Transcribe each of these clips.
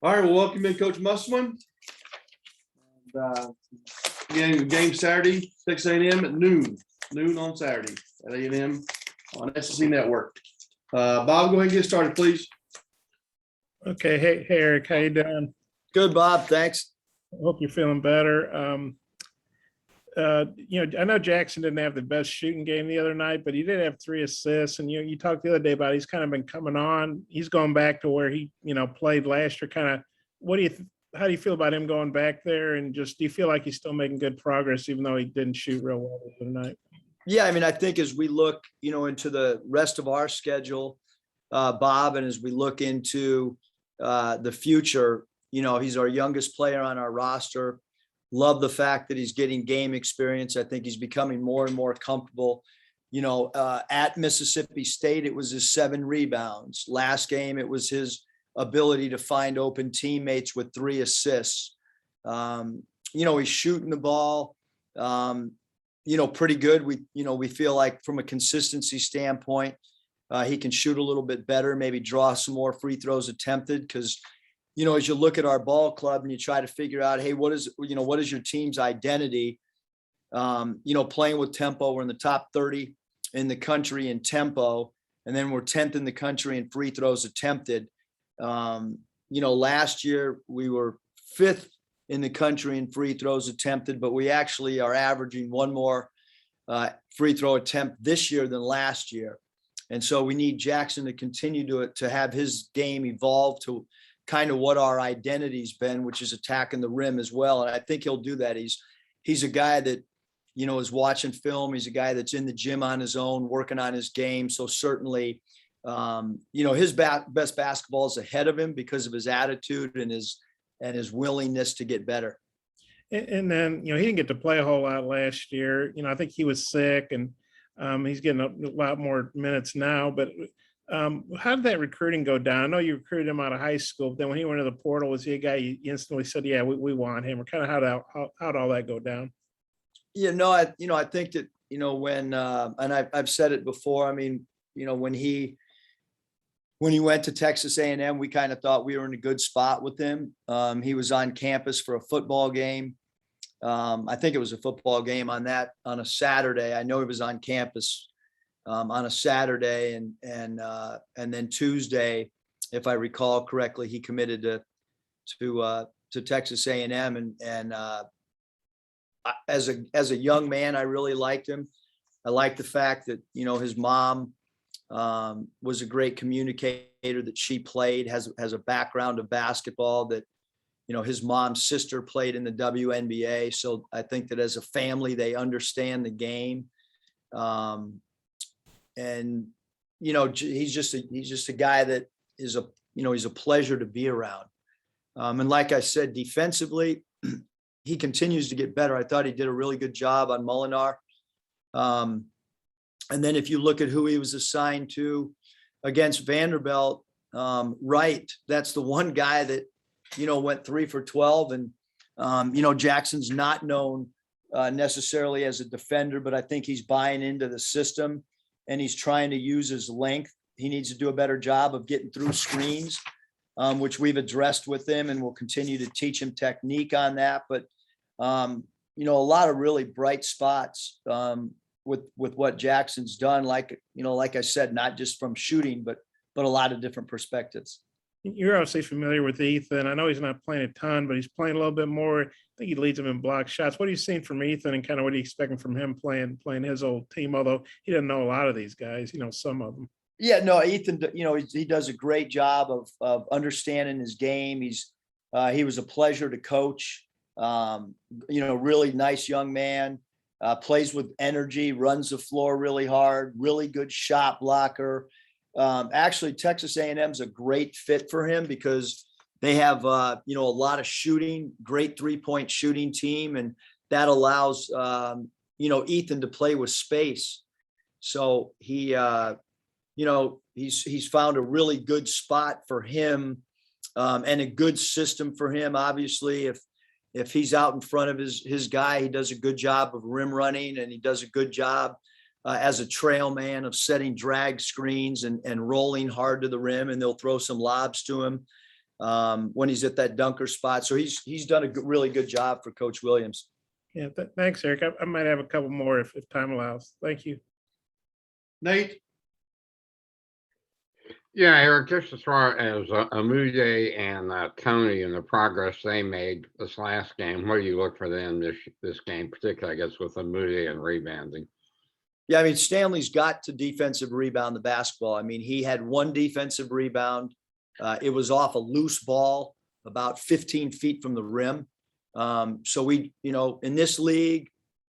All right, well, welcome in Coach Musselman. Game Saturday, Texas A&M at noon on Saturday at A&M on SEC Network. Bob, go ahead and get started, please. Okay. Hey, Eric, how you doing? Good, Bob. Thanks. Hope you're feeling better. I know Jackson didn't have the best shooting game the other night, but he did have 3 assists. And you talked the other day about he's kind of been coming on. He's going back to where he played last year. Kind of, how do you feel about him going back there? And just do you feel like he's still making good progress, even though he didn't shoot real well the other night? Yeah, I mean, I think as we look, into the rest of our schedule, Bob, and as we look into the future, he's our youngest player on our roster. Love the fact that he's getting game experience. I think he's becoming more and more comfortable. At Mississippi State, it was his 7 rebounds. Last game, it was his ability to find open teammates with 3 assists. He's shooting the ball, pretty good. We feel like from a consistency standpoint, he can shoot a little bit better, maybe draw some more free throws attempted. Cause as you look at our ball club and you try to figure out, hey, what is your team's identity? Playing with tempo, we're in the top 30 in the country in tempo, and then we're 10th in the country in free throws attempted. Last year we were 5th in the country in free throws attempted, but we actually are averaging 1 more free throw attempt this year than last year. And so we need Jackson to continue to have his game evolve to kind of what our identity's been, which is attacking the rim as well. And I think he'll do that. He's a guy that, is watching film. He's a guy that's in the gym on his own, working on his game. So certainly, his best basketball is ahead of him because of his attitude and his willingness to get better. And then, he didn't get to play a whole lot last year. I think he was sick and he's getting a lot more minutes now, but how did that recruiting go down? I know you recruited him out of high school, but then when he went to the portal, was he a guy you instantly said, yeah, we want him? Or kind of how'd all that go down? I think that, when, and I've said it before, I mean, when he went to Texas A&M, we kind of thought we were in a good spot with him. He was on campus for a football game. I think it was a football game on a Saturday. I know he was on campus on a Saturday, and then Tuesday, if I recall correctly, he committed to Texas A&M, and as a young man, I really liked him. I liked the fact that his mom was a great communicator, that she played, has a background of basketball, that his mom's sister played in the WNBA. So I think that as a family, they understand the game. And he's just a guy that is he's a pleasure to be around. And like I said, defensively, he continues to get better. I thought he did a really good job on Molinar. And then if you look at who he was assigned to against Vanderbilt, Wright, that's the one guy that, went 3 for 12. And, Jackson's not known necessarily as a defender, but I think he's buying into the system and he's trying to use his length. He needs to do a better job of getting through screens, which we've addressed with him, and we'll continue to teach him technique on that. But, a lot of really bright spots with what Jackson's done, like I said, not just from shooting, but a lot of different perspectives. You're obviously familiar with Ethan. I know he's not playing a ton, but he's playing a little bit more. I think he leads them in block shots. What are you seeing from Ethan, and kind of what are you expecting from him playing his old team? Although he doesn't know a lot of these guys, some of them. Yeah, no, Ethan, he does a great job of understanding his game. He was a pleasure to coach. Really nice young man. Plays with energy, runs the floor really hard, really good shot blocker. Actually, Texas A&M is a great fit for him because they have, a lot of shooting, great 3-point shooting team. And that allows, Ethan to play with space. So he's found a really good spot for him, and a good system for him. Obviously, if he's out in front of his guy, he does a good job of rim running, and he does a good job as a trail man of setting drag screens and rolling hard to the rim, and they'll throw some lobs to him. when he's at that dunker spot. So he's done a really good job for Coach Williams. Yeah, thanks, Eric. I might have a couple more if time allows. Thank you. Nate, Yeah, Eric, just as far as Amuye and Tony and the progress they made this last game, what do you look for them this game, particularly, I guess, with Amuye and rebounding? Yeah, I mean, Stanley's got to defensive rebound the basketball. I mean, he had one defensive rebound. It was off a loose ball about 15 feet from the rim. So we, in this league,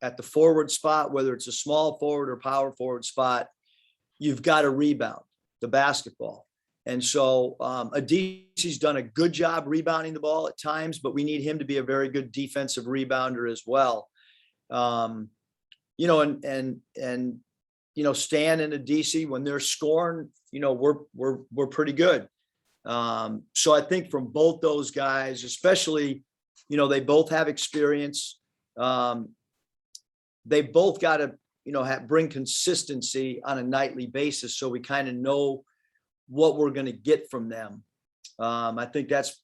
at the forward spot, whether it's a small forward or power forward spot, you've got to rebound the basketball. And so Adisi's done a good job rebounding the ball at times, but we need him to be a very good defensive rebounder as well. Stan and Adisi, when they're scoring, we're pretty good. So I think from both those guys, especially, they both have experience. They both got to, bring consistency on a nightly basis, so we kind of know what we're going to get from them. I think that's,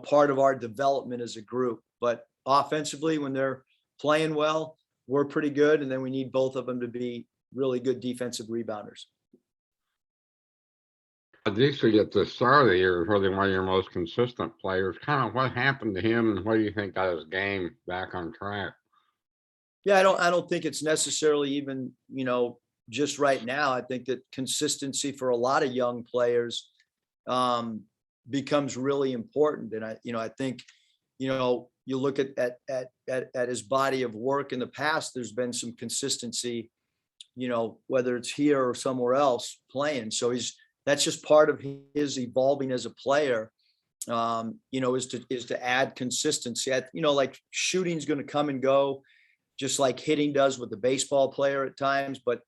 part of our development as a group. But offensively, when they're playing well, we're pretty good. And then we need both of them to be really good defensive rebounders. Adisi at the start of the year was really one of your most consistent players. Kind of what happened to him and what do you think got his game back on track? Yeah, I don't think it's necessarily even, just right now. I think that consistency for a lot of young players becomes really important. And I think, you look at his body of work in the past, there's been some consistency, whether it's here or somewhere else playing. So that's just part of his evolving as a player, is to add consistency. Like shooting's going to come and go, just like hitting does with the baseball player at times, but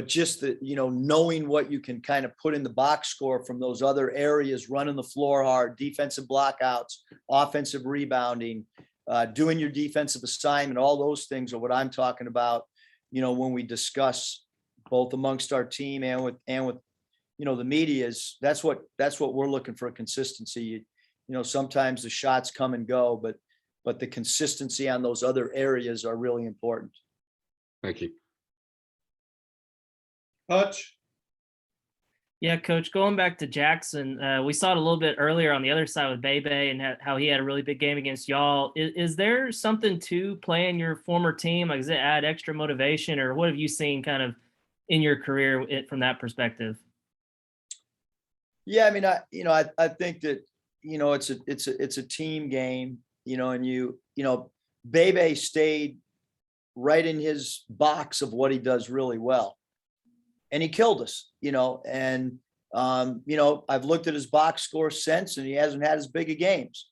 just the, knowing what you can kind of put in the box score from those other areas, running the floor hard, defensive blockouts, offensive rebounding, doing your defensive assignment, all those things are what I'm talking about, when we discuss both amongst our team and with the media. That's what we're looking for, consistency. Sometimes the shots come and go, but the consistency on those other areas are really important. Thank you. Hutch, Yeah, Coach, going back to Jackson, we saw it a little bit earlier on the other side with Bebe and how he had a really big game against y'all. Is there something to playing your former team? Like, does it add extra motivation, or what have you seen kind of in your career from that perspective? Yeah, I mean, I think that, it's a team game, and Bebe stayed right in his box of what he does really well. And he killed us, and, I've looked at his box score since, and he hasn't had as big of games.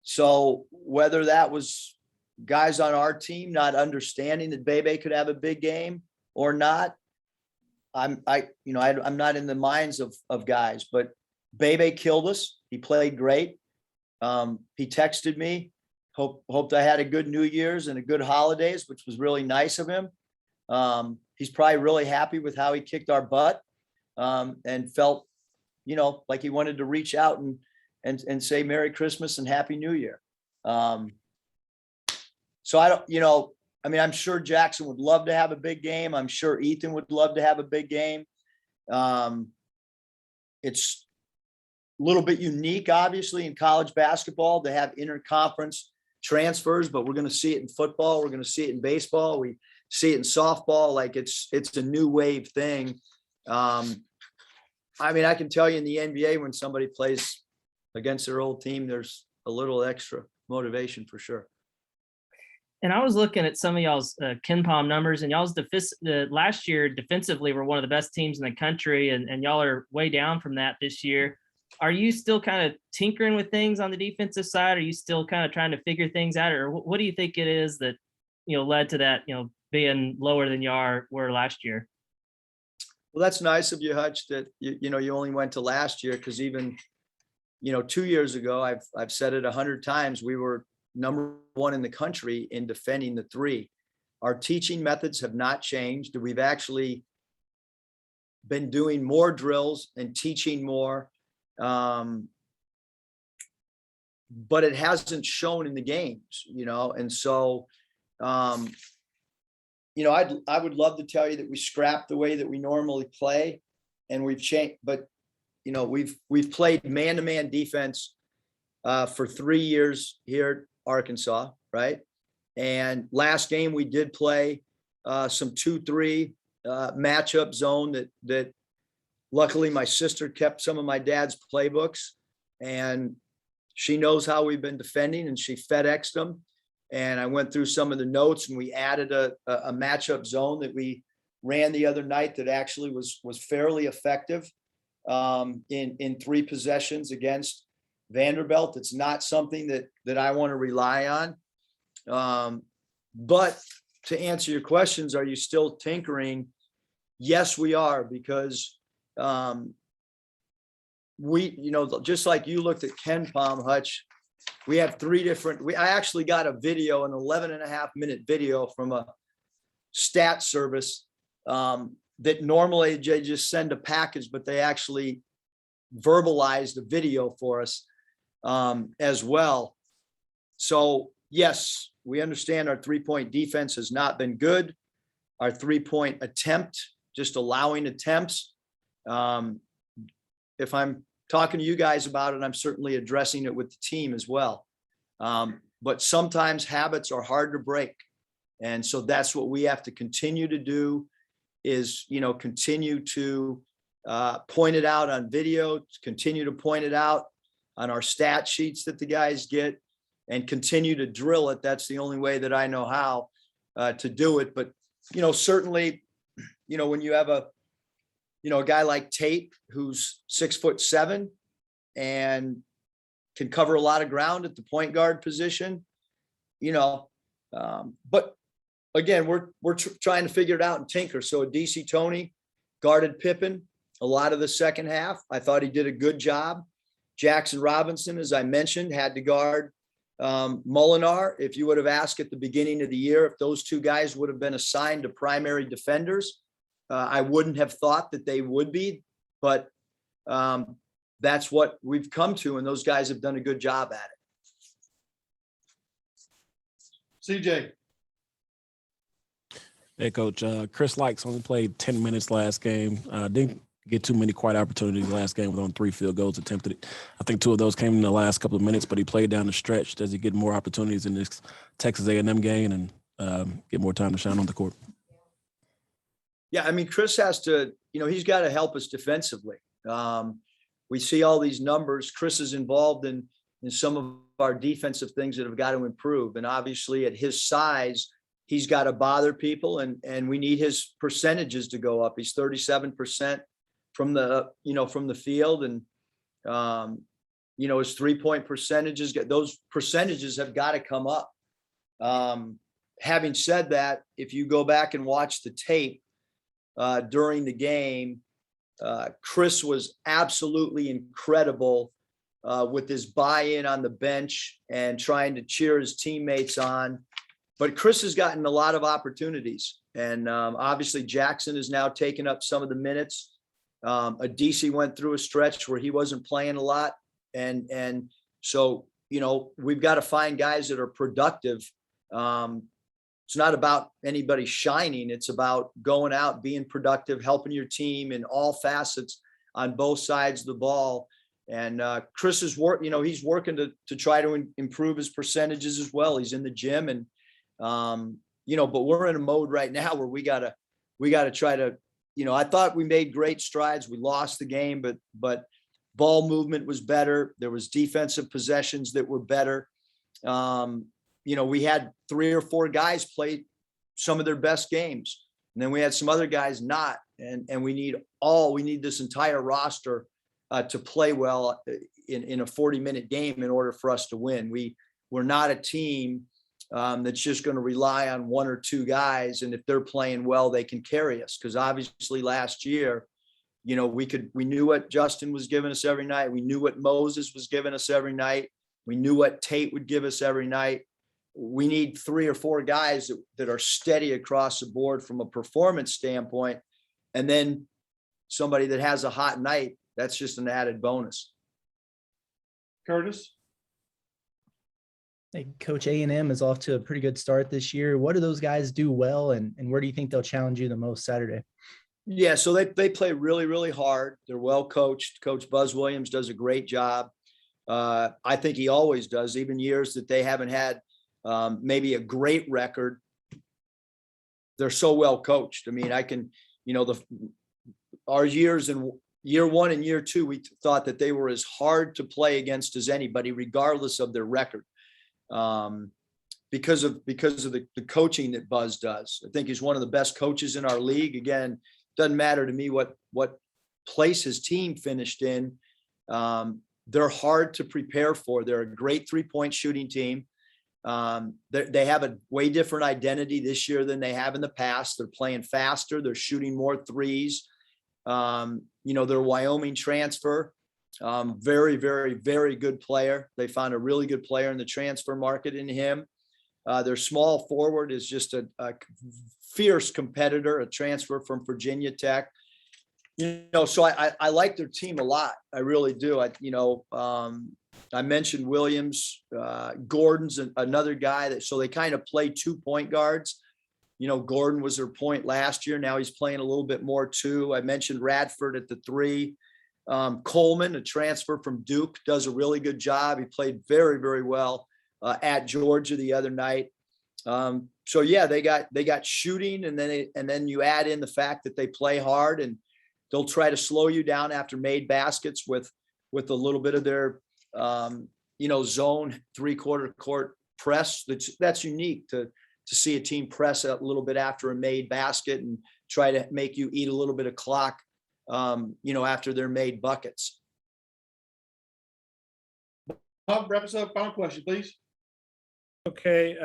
So whether that was guys on our team not understanding that Bebe could have a big game or not, I'm not in the minds of guys, but Bebe killed us. He played great. He texted me, hoped I had a good New Year's and a good holidays, which was really nice of him. He's probably really happy with how he kicked our butt, and felt, like he wanted to reach out and say Merry Christmas and Happy New Year. So I'm sure Jackson would love to have a big game. I'm sure Ethan would love to have a big game. It's a little bit unique, obviously, in college basketball to have interconference transfers, but we're going to see it in football. We're going to see it in baseball. We see it in softball. Like it's a new wave thing. I can tell you in the NBA, when somebody plays against their old team, there's a little extra motivation for sure. And I was looking at some of y'all's KenPom numbers, and y'all's last year defensively were one of the best teams in the country, and y'all are way down from that this year. Are you still kind of tinkering with things on the defensive side? Are you still kind of trying to figure things out, or what do you think it is that led to that being lower than you were last year? Well, that's nice of you, Hutch, that you only went to last year, because even 2 years ago, I've said it 100 times, we were number one in the country in defending the three. Our teaching methods have not changed. We've actually been doing more drills and teaching more. but it hasn't shown in the games, and so, I would love to tell you that we scrapped the way that we normally play and we've changed, but we've played man-to-man defense for 3 years here at Arkansas, right? And last game we did play some 2-3 matchup zone that luckily my sister kept some of my dad's playbooks, and she knows how we've been defending, and she FedExed them. And I went through some of the notes, and we added a matchup zone that we ran the other night that actually was fairly effective in 3 possessions against Vanderbilt. It's not something that I want to rely on. But to answer your questions, are you still tinkering? Yes, we are, because we, just like you looked at Ken Palm, Hutch, we have 3 different, I actually got a video, an 11.5-minute video from a stat service that normally they just send a package, but they actually verbalized a video for us as well. So yes, we understand our 3-point defense has not been good. Our 3-point attempt, just allowing attempts. If I'm talking to you guys about it, I'm certainly addressing it with the team as well. But sometimes habits are hard to break. And so that's what we have to continue to do is, continue to point it out on video, continue to point it out on our stat sheets that the guys get, and continue to drill it. That's the only way that I know how to do it. But, certainly, when you have a guy like Tate, who's 6'7" and can cover a lot of ground at the point guard position, but again, we're trying to figure it out and tinker. So DC Toney guarded Pippen a lot of the second half. I thought he did a good job. Jackson Robinson, as I mentioned, had to guard Molinar. If you would have asked at the beginning of the year if those 2 guys would have been assigned to primary defenders, I wouldn't have thought that they would be, but that's what we've come to, and those guys have done a good job at it. CJ. Hey, Coach. Chris Likes only played 10 minutes last game. Didn't get too many quite opportunities last game with on 3 field goals attempted. I think 2 of those came in the last couple of minutes, but he played down the stretch. Does he get more opportunities in this Texas A&M game and get more time to shine on the court? Yeah, I mean, Chris has to, he's got to help us defensively. We see all these numbers. Chris is involved in some of our defensive things that have got to improve. And obviously at his size, he's got to bother people, and we need his percentages to go up. He's 37% from the field, and his 3-point percentages, those percentages have got to come up. Having said that, if you go back and watch the tape during the game, Chris was absolutely incredible with his buy-in on the bench and trying to cheer his teammates on. But Chris has gotten a lot of opportunities, and obviously Jackson has now taken up some of the minutes. Adisi went through a stretch where he wasn't playing a lot, and so we've got to find guys that are productive. It's not about anybody shining; it's about going out, being productive, helping your team in all facets on both sides of the ball. And Chris is he's working to try to improve his percentages as well. He's in the gym, and but we're in a mode right now where we gotta try to, I thought we made great strides. We lost the game, but ball movement was better. There was defensive possessions that were better. We had 3 or 4 guys play some of their best games, and then we had some other guys not. And we need this entire roster to play well in a 40-minute game in order for us to win. We're not a team that's just going to rely on 1 or 2 guys, and if they're playing well, they can carry us. Because obviously last year, we knew what Justin was giving us every night. We knew what Moses was giving us every night. We knew what Tate would give us every night. We need 3 or 4 guys that are steady across the board from a performance standpoint, and then somebody that has a hot night. That's just an added bonus. Curtis. Hey, Coach A&M is off to a pretty good start this year. What do those guys do well, and where do you think they'll challenge you the most Saturday? Yeah, so they play really, really hard. They're well coached. Coach Buzz Williams does a great job. I think he always does, even years that they haven't had maybe a great record. They're so well coached. I mean, our years in year one and year two, we thought that they were as hard to play against as anybody, regardless of their record. Because of the coaching that Buzz does. I think he's one of the best coaches in our league. Again, doesn't matter to me what place his team finished in. They're hard to prepare for. They're a great 3-point shooting team. They have a way different identity this year than they have in the past. They're playing faster. They're shooting more threes. Their Wyoming transfer, very, very, very good player. They found a really good player in the transfer market in him. Their small forward is just a fierce competitor, a transfer from Virginia Tech. So I like their team a lot. I really do. I mentioned Williams. Gordon's another guy so they kind of play 2-point guards. Gordon was their point last year. Now he's playing a little bit more too. I mentioned Radford at the 3. Coleman, a transfer from Duke, does a really good job. He played very, very well at Georgia the other night. So yeah, they got shooting, and then you add in the fact that they play hard, and they'll try to slow you down after made baskets with a little bit of their zone 3/4 court press. That's unique to see a team press a little bit after a made basket and try to make you eat a little bit of clock, after they're made buckets. Bob, wrap us up. Final question, please. Okay,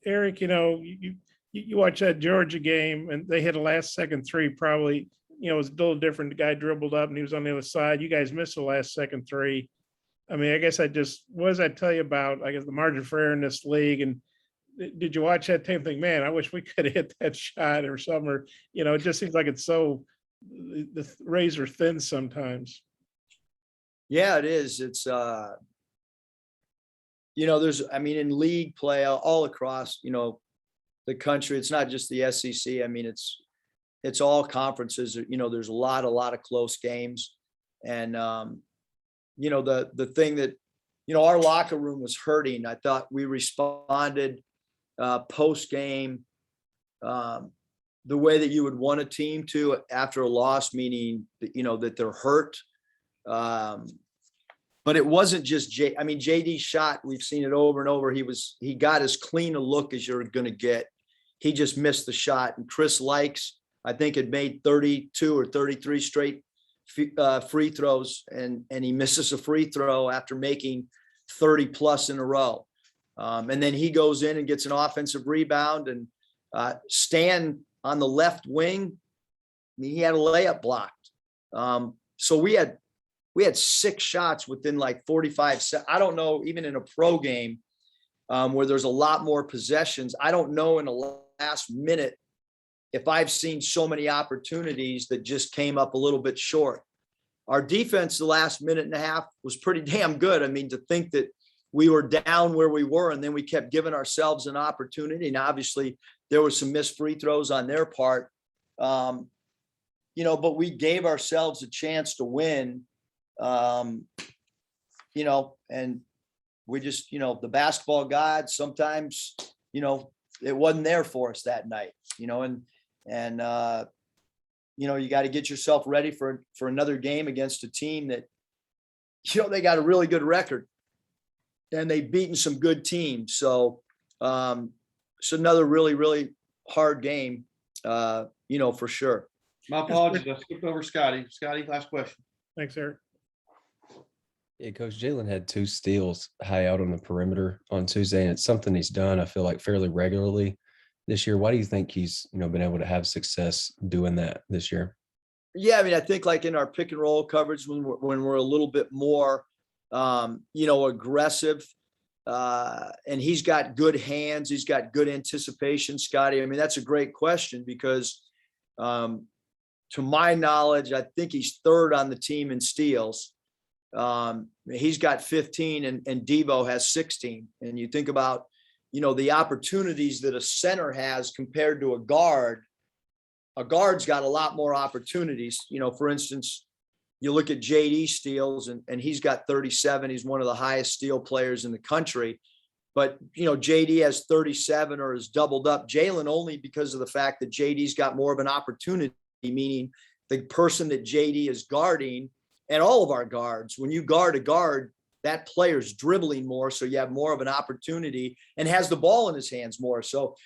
Eric, you watch that Georgia game and they hit a last second 3, probably, it was a little different. The guy dribbled up and he was on the other side. You guys missed the last second 3. I mean, I guess what does that tell you about, the margin for error in this league? And did you watch that tape and think, man, I wish we could have hit that shot or something, or, it just seems like it's so, the razor thin sometimes. Yeah, it is. It's, in league play all across, the country, it's not just the SEC. I mean, it's all conferences. There's a lot of close games. And, the thing that, our locker room was hurting. I thought we responded post game the way that you would want a team to after a loss, meaning that, that they're hurt. But it wasn't just JD's shot. We've seen it over and over. He got as clean a look as you're going to get. He just missed the shot. And Chris Likes, I think, had made 32 or 33 straight free throws, and he misses a free throw after making 30 plus in a row. And then he goes in and gets an offensive rebound, and Stan on the left wing, he had a layup blocked. So we had 6 shots within like 45 seconds. I don't know, even in a pro game where there's a lot more possessions, I don't know in the last minute if I've seen so many opportunities that just came up a little bit short. Our defense the last minute and a half was pretty damn good. I mean, to think that we were down where we were and then we kept giving ourselves an opportunity. And obviously there was some missed free throws on their part, but we gave ourselves a chance to win. And we just, the basketball gods sometimes, it wasn't there for us that night, and you got to get yourself ready for another game against a team that, they got a really good record and they've beaten some good teams. So it's another really, really hard game, for sure. My apologies. I skipped over Scotty. Scotty, last question. Thanks, Eric. Yeah, Coach Jalen had 2 steals high out on the perimeter on Tuesday, and it's something he's done, I feel like, fairly regularly this year. Why do you think he's, been able to have success doing that this year? Yeah, I think like in our pick and roll coverage, when we're a little bit more, aggressive, and he's got good hands, he's got good anticipation, Scotty. That's a great question because, to my knowledge, I think he's 3rd on the team in steals. He's got 15 and Devo has 16. And you think about, the opportunities that a center has compared to a guard's got a lot more opportunities. For instance, you look at JD steals and he's got 37. He's one of the highest steal players in the country. But, JD has 37 or has doubled up Jalen only because of the fact that JD's got more of an opportunity, meaning the person that JD is guarding, and all of our guards, when you guard a guard, that player's dribbling more. So you have more of an opportunity and has the ball in his hands more. So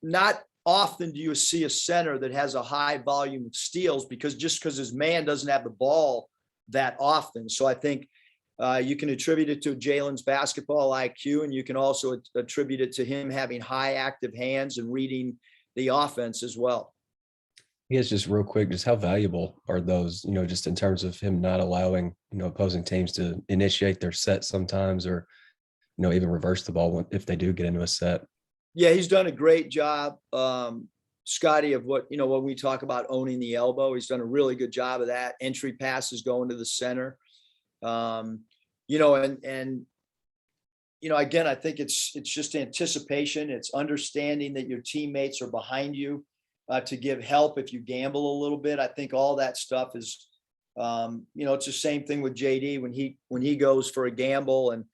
not often do you see a center that has a high volume of steals because his man doesn't have the ball that often. So I think you can attribute it to Jalen's basketball IQ, and you can also attribute it to him having high active hands and reading the offense as well. I guess just real quick, just how valuable are those, just in terms of him not allowing, opposing teams to initiate their set sometimes, or, even reverse the ball if they do get into a set? Yeah, he's done a great job, Scotty, of what we talk about owning the elbow. He's done a really good job of that. Entry passes going to the center. Again, I think it's just anticipation. It's understanding that your teammates are behind you to give help if you gamble a little bit. I think all that stuff is, it's the same thing with JD when he goes for a gamble, and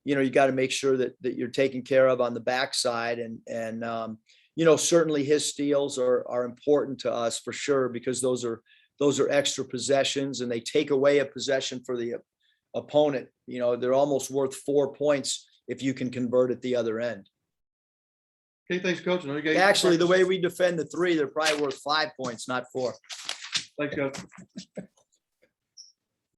you got to make sure that you're taken care of on the backside, and certainly his steals are important to us for sure, because those are extra possessions and they take away a possession for the opponent. They're almost worth 4 points if you can convert at the other end. Okay, thanks, Coach. I know you guys- Actually, the way we defend the three, they're probably worth 5 points, not 4. Thanks, Coach.